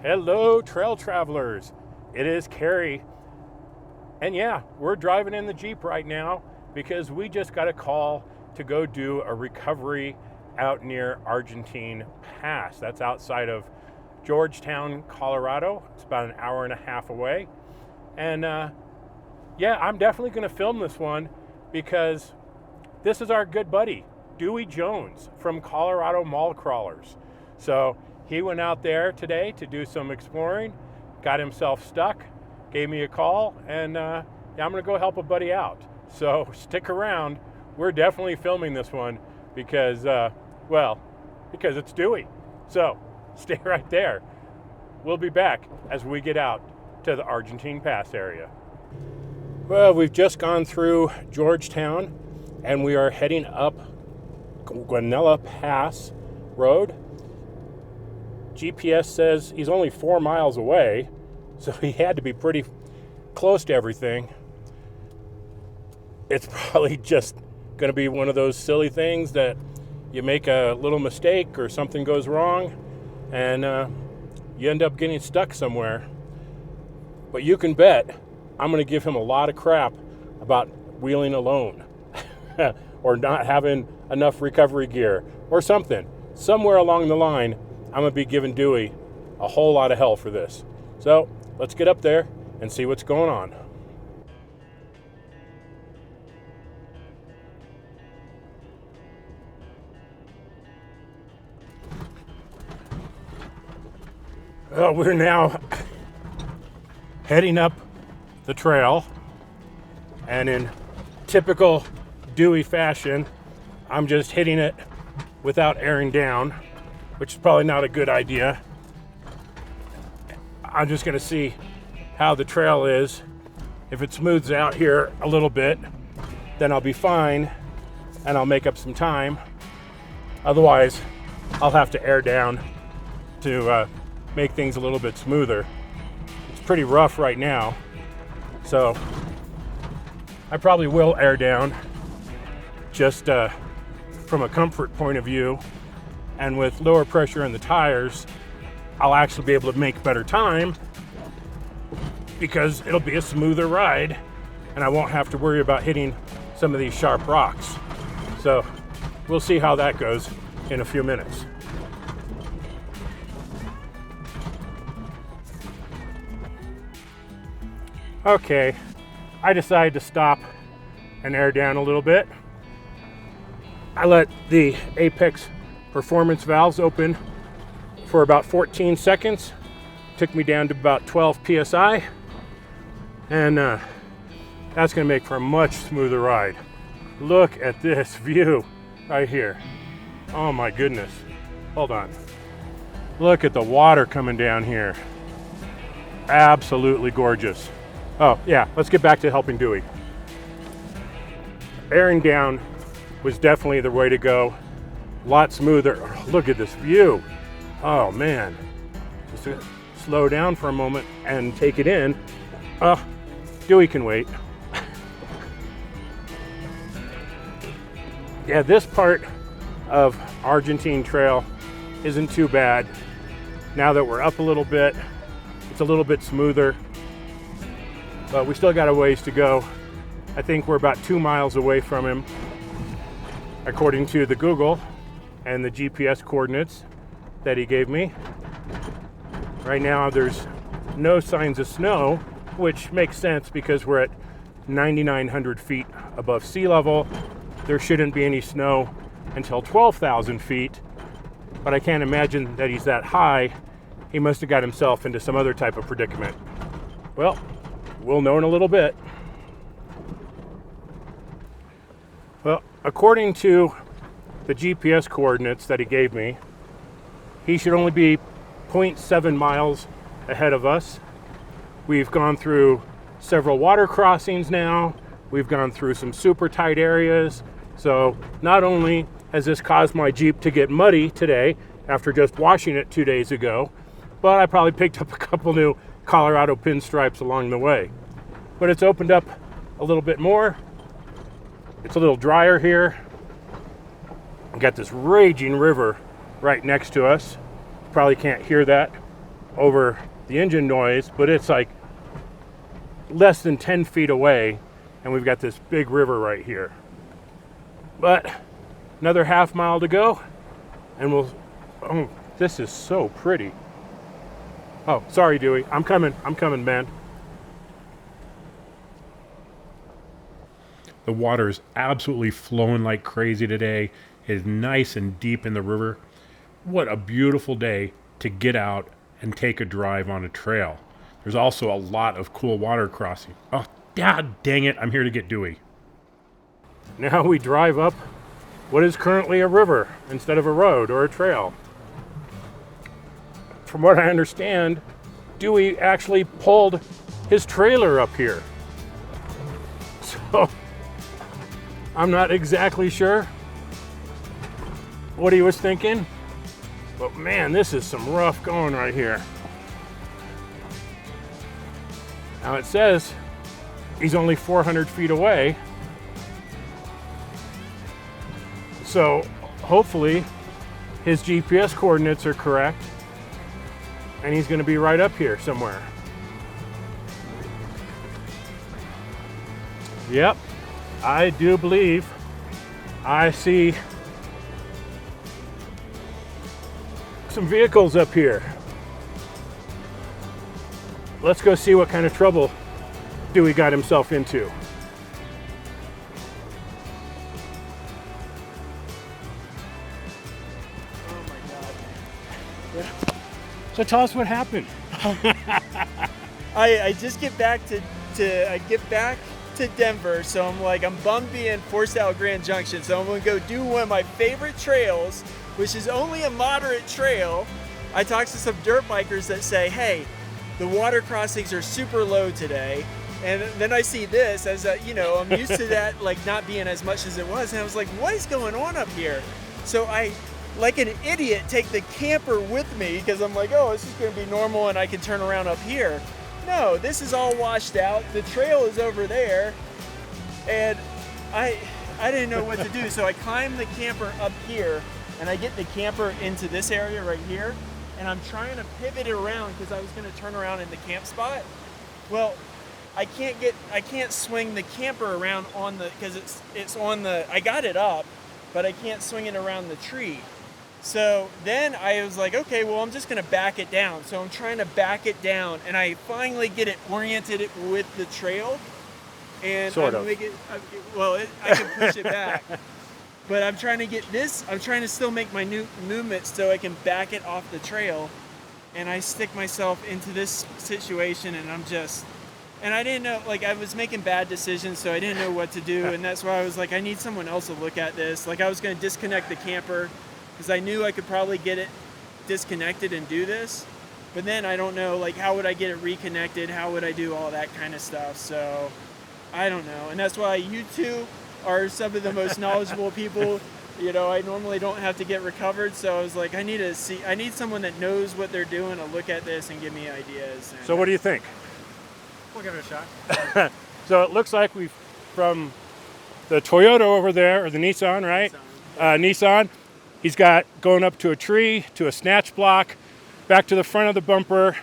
Hello, trail travelers. It is Carrie. And yeah, we're driving in the Jeep right now because we just got a call to go do a recovery out near Argentine Pass. That's outside of Georgetown, Colorado. It's about an hour and a half away. And yeah, I'm definitely going to film this one because this is our good buddy, Dewey Jones from Colorado MallCrawlers. So he went out there today to do some exploring, got himself stuck, gave me a call, and yeah, I'm going to go help a buddy out. So stick around. We're definitely filming this one because, because it's Dewey. So stay right there. We'll be back as we get out to the Argentine Pass area. Well, we've just gone through Georgetown and we are heading up Guanella Pass Road. GPS says he's only 4 miles away, so he had to be pretty close to everything. It's probably just going to be one of those silly things that you make a little mistake or something goes wrong and you end up getting stuck somewhere. But you can bet I'm going to give him a lot of crap about wheeling alone or not having enough recovery gear or something. Somewhere along the line, I'm going to be giving Dewey a whole lot of hell for this. So let's get up there and see what's going on. Well, we're now heading up the trail, and in typical Dewey fashion, I'm just hitting it without airing down, which is probably not a good idea. I'm just going to see how the trail is. If it smooths out here a little bit, then I'll be fine and I'll make up some time. Otherwise, I'll have to air down to make things a little bit smoother. It's pretty rough right now, so I probably will air down just from a comfort point of view. And with lower pressure in the tires, I'll actually be able to make better time because it'll be a smoother ride and I won't have to worry about hitting some of these sharp rocks. So we'll see how that goes in a few minutes. Okay, I decided to stop and air down a little bit. I let the Apex performance valves open for about 14 seconds. Took me down to about 12 psi, and that's going to make for a much smoother ride. Look at this view right here. Oh my goodness. Hold on. Look at the water coming down here. Absolutely gorgeous. Oh yeah, let's get back to helping Dewey. Airing down was definitely the way to go. A lot smoother. Look at this view. Oh man. Just slow down for a moment and take it in. Dewey can wait. Yeah, this part of Argentine Trail isn't too bad. Now that we're up a little bit, it's a little bit smoother, but we still got a ways to go. I think we're about 2 miles away from him, according to the Google and the GPS coordinates that he gave me. Right now there's no signs of snow, which makes sense because we're at 9,900 feet above sea level. There shouldn't be any snow until 12,000 feet, but I can't imagine that he's that high. He must have got himself into some other type of predicament. Well, we'll know in a little bit. Well, according to the GPS coordinates that he gave me, he should only be 0.7 miles ahead of us. We've gone through several water crossings now. We've gone through some super tight areas. So not only has this caused my Jeep to get muddy today after just washing it 2 days ago, but I probably picked up a couple new Colorado pinstripes along the way. But it's opened up a little bit more. It's a little drier here. We've got this raging river right next to us. Probably can't hear that over the engine noise, but it's like less than 10 feet away, and we've got this big river right here. But another half mile to go, and oh, this is so pretty. Oh, sorry, Dewey. I'm coming, man. The water is absolutely flowing like crazy today. It is nice and deep in the river. What a beautiful day to get out and take a drive on a trail. There's also a lot of cool water crossing. Oh, God dang it, I'm here to get Dewey. Now we drive up what is currently a river instead of a road or a trail. From what I understand, Dewey actually pulled his trailer up here. So, I'm not exactly sure what he was thinking, but man, this is some rough going right here. Now it says he's only 400 feet away, so hopefully his GPS coordinates are correct and he's going to be right up here somewhere. Yep, I do believe I see some vehicles up here. Let's go see what kind of trouble Dewey got himself into. Oh my God. So tell us what happened. I just get back to Denver, so I'm bummed being forced out of Grand Junction, so I'm gonna go do one of my favorite trails, which is only a moderate trail. I talked to some dirt bikers that say, hey, the water crossings are super low today, and then I see this as I'm used to that like not being as much as it was, and I was like, what is going on up here? So I, like an idiot, take the camper with me because I'm like, oh, this is gonna be normal and I can turn around up here. No, this is all washed out. The trail is over there, and I didn't know what to do. So I climb the camper up here, and I get the camper into this area right here, and I'm trying to pivot it around because I was going to turn around in the camp spot. Well, I can't swing the camper around because it's on the. I got it up, but I can't swing it around the tree. So then I was like, okay, well, I'm just going to back it down. So I'm trying to back it down, and I finally get it oriented with the trail. And I can push it back. But I'm trying to get this, I'm trying to still make my new movement so I can back it off the trail. And I stick myself into this situation, and and I didn't know, I was making bad decisions, so I didn't know what to do. And that's why I was like, I need someone else to look at this. I was going to disconnect the camper, because I knew I could probably get it disconnected and do this, but then I don't know, how would I get it reconnected? How would I do all that kind of stuff? So I don't know, and that's why you two are some of the most knowledgeable people. I normally don't have to get recovered, so I was like, I need someone that knows what they're doing to look at this and give me ideas. So what do you think? We'll give it a shot. So it looks like from the Toyota over there, or the Nissan, right? Nissan. He's got going up to a tree, to a snatch block, back to the front of the bumper.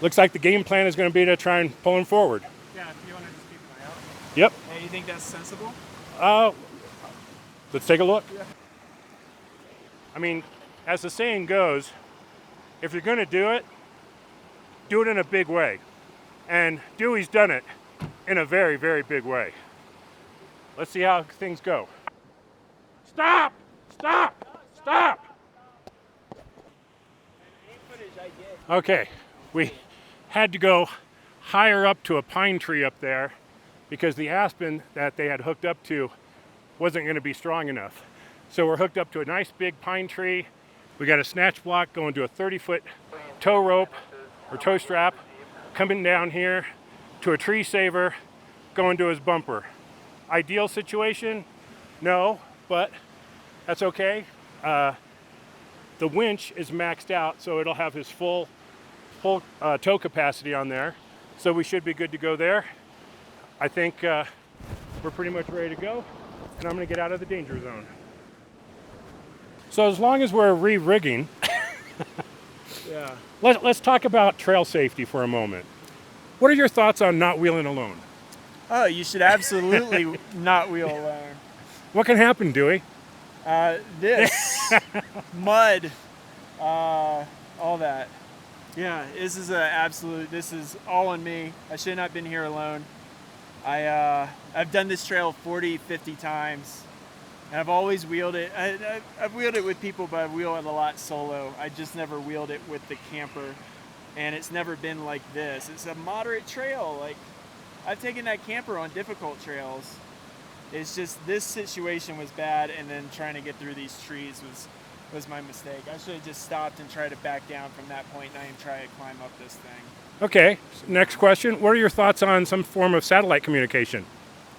Looks like the game plan is going to be to try and pull him forward. Yeah, if you want to just keep an eye out. Yep. Hey, you think that's sensible? Let's take a look. Yeah. I mean, as the saying goes, if you're going to do it in a big way. And Dewey's done it in a very, very big way. Let's see how things go. Stop! Stop! Stop! Okay, we had to go higher up to a pine tree up there because the aspen that they had hooked up to wasn't going to be strong enough. So we're hooked up to a nice big pine tree. We got a snatch block going to a 30-foot tow rope or tow strap coming down here to a tree saver going to his bumper. Ideal situation? No, but that's okay. The winch is maxed out, so it'll have his full tow capacity on there. So we should be good to go there. I think we're pretty much ready to go, and I'm going to get out of the danger zone. So as long as we're re-rigging, Yeah. Let's talk about trail safety for a moment. What are your thoughts on not wheeling alone? Oh, you should absolutely not wheel alone. What can happen, Dewey? This, mud, all that. Yeah, this is this is all on me. I should not have been here alone. I've done this trail 40, 50 times. And I've always wheeled it. I've wheeled it with people, but I've wheeled it a lot solo. I just never wheeled it with the camper. And it's never been like this. It's a moderate trail. Like, I've taken that camper on difficult trails. It's just this situation was bad, and then trying to get through these trees was my mistake. I should have just stopped and tried to back down from that point, not even try to climb up this thing. Okay, next question. What are your thoughts on some form of satellite communication?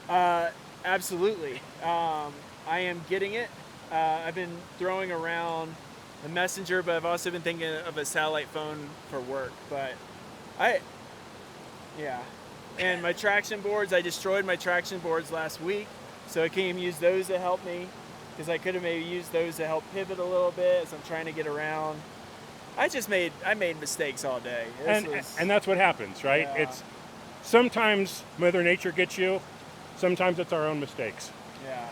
Absolutely. I am getting it. I've been throwing around the messenger, but I've also been thinking of a satellite phone for work. But yeah. And my traction boards, I destroyed my traction boards last week, so I can't even use those to help me, because I could have maybe used those to help pivot a little bit as I'm trying to get around. I made mistakes all day. And that's what happens, right? Yeah. It's sometimes Mother Nature gets you, sometimes it's our own mistakes. Yeah.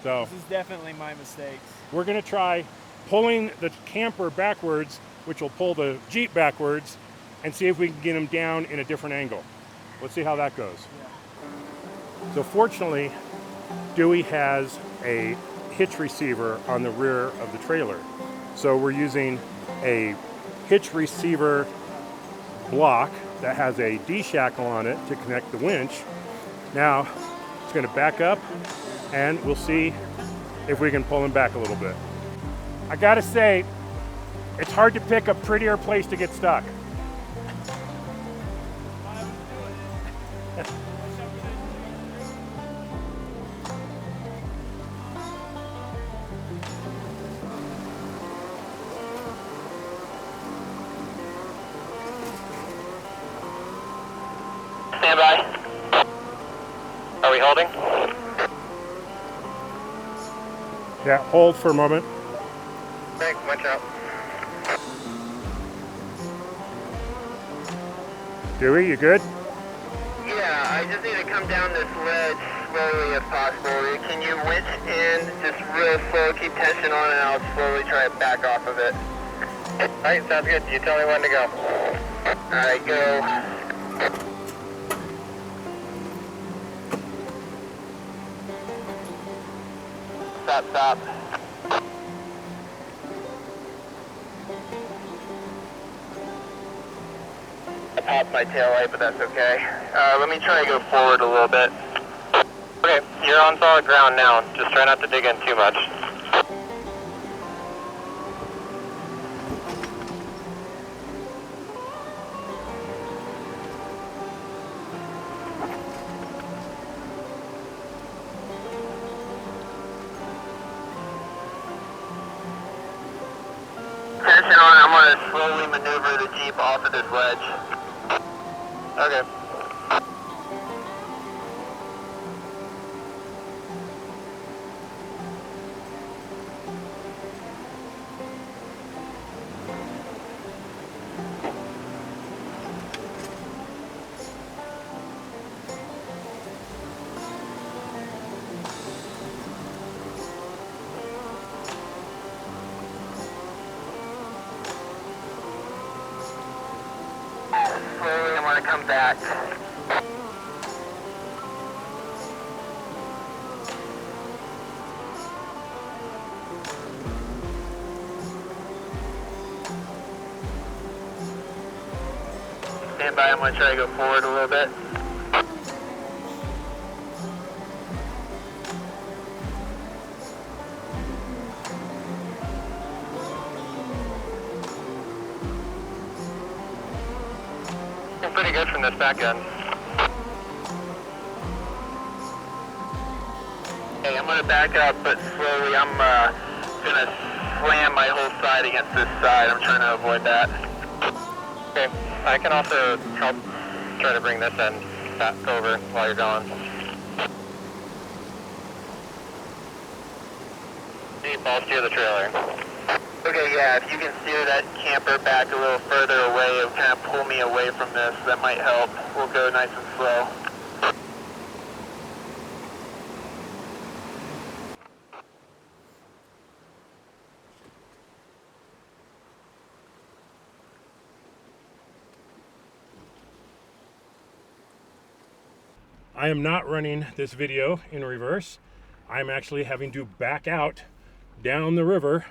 So This is definitely my mistakes. we're going to try pulling the camper backwards, which will pull the Jeep backwards, and see if we can get them down in a different angle. Let's see how that goes. Yeah. So fortunately, Dewey has a hitch receiver on the rear of the trailer. So we're using a hitch receiver block that has a D-shackle on it to connect the winch. Now it's going to back up, and we'll see if we can pull him back a little bit. I gotta say, it's hard to pick a prettier place to get stuck. Stand by. Are we holding? Yeah, hold for a moment. Thanks, watch out. Dewey, you good? Yeah, I just need to come down this ledge slowly if possible. Can you winch in just real slow, keep tension on, and I'll slowly try to back off of it. Alright, sounds good. You tell me when to go. Alright, go. Stop. I popped my tail light, but that's okay. Let me try to go forward a little bit. Okay, you're on solid ground now. Just try not to dig in too much. Tension on, I'm going to slowly maneuver the Jeep off of this ledge. Okay. Slowly, I'm going to come back. Stand by, I'm going to try to go forward a little bit. Looking pretty good from this back end. Okay, I'm going to back up, but slowly I'm going to slam my whole side against this side. I'm trying to avoid that. Okay, I can also help try to bring this end back over while you're gone. Ball steer the trailer. Okay, yeah, if you can steer that camper back a little further away, it'll kind of pull me away from this. That might help. We'll go nice and slow. I am not running this video in reverse. I'm actually having to back out down the river,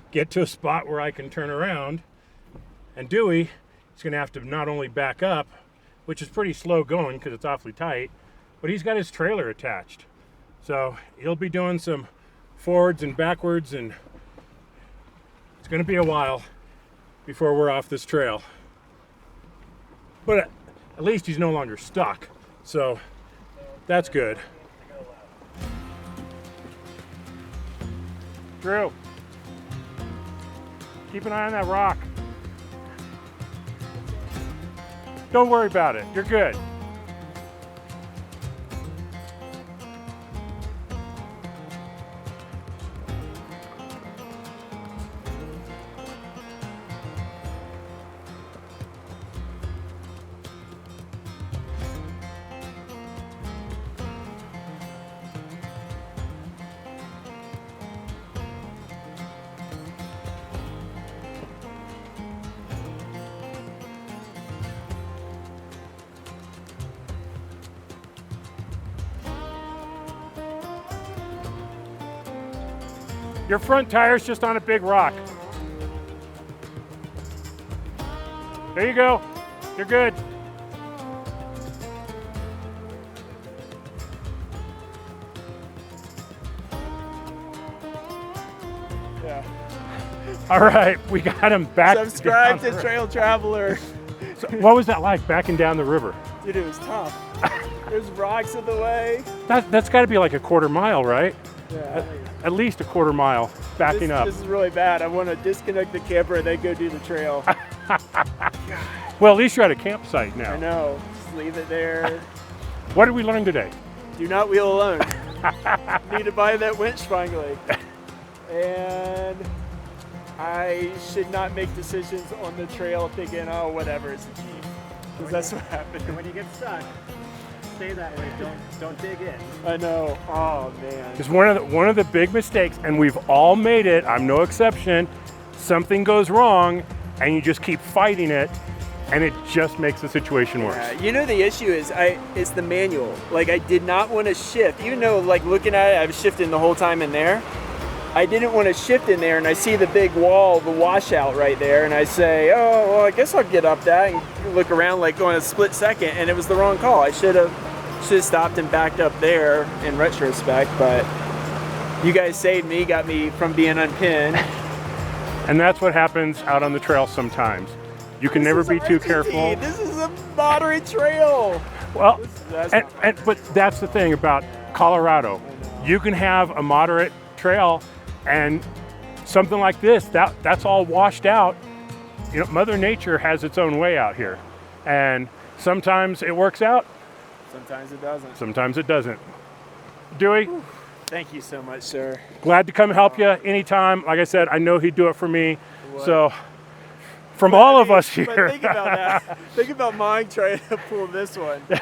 get to a spot where I can turn around, and Dewey is going to have to not only back up, which is pretty slow going because it's awfully tight, but he's got his trailer attached. So he'll be doing some forwards and backwards, and it's going to be a while before we're off this trail. But at least he's no longer stuck. So that's good. Drew, keep an eye on that rock. Don't worry about it. You're good. Your front tire's just on a big rock. There you go. You're good. Yeah. All right, we got him back. Subscribe to Trail Traveler. So what was that like backing down the river? Dude, it was tough. There's rocks in the way. That's got to be like a quarter mile, right? Yeah. At least a quarter mile backing up. This is really bad. I want to disconnect the camper and then go do the trail. Well, at least you're at a campsite now. I know. Just leave it there. What did we learn today? Do not wheel alone. Need to buy that winch finally. And I should not make decisions on the trail thinking, oh, whatever, it's a Jeep. Because that's what happened. When you get stuck, stay that way. Don't dig in. I know. Oh, man. It's one of the big mistakes, and we've all made it. I'm no exception. Something goes wrong, and you just keep fighting it, and it just makes the situation worse. Yeah, you know, the issue is it's the manual. Like, I did not want to shift. Even though, like, looking at it, I was shifting the whole time in there. I didn't want to shift in there, and I see the big wall, the washout right there, and I say, oh, well, I guess I'll get up that and look around like going a split second, and it was the wrong call. I should have stopped and backed up there in retrospect, but you guys saved me, got me from being unpinned. And that's what happens out on the trail sometimes. You can never be too careful. This is a moderate trail. Well, but that's the thing about Colorado. You can have a moderate trail, and something like this, that's all washed out. You know, Mother Nature has its own way out here, and sometimes it works out. Sometimes it doesn't. Sometimes it doesn't. Dewey, thank you so much, sir. glad to come help you anytime. Like I said, I know he'd do it for me. What? So, from all of us here. But think about that. Think about mine trying to pull this one. Oh,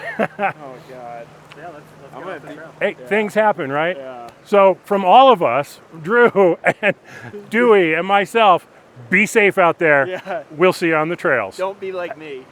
God. Yeah, let's get off the trail. Hey, things happen, right? Yeah. So, from all of us, Drew and Dewey and myself, be safe out there. Yeah. We'll see you on the trails. Don't be like me.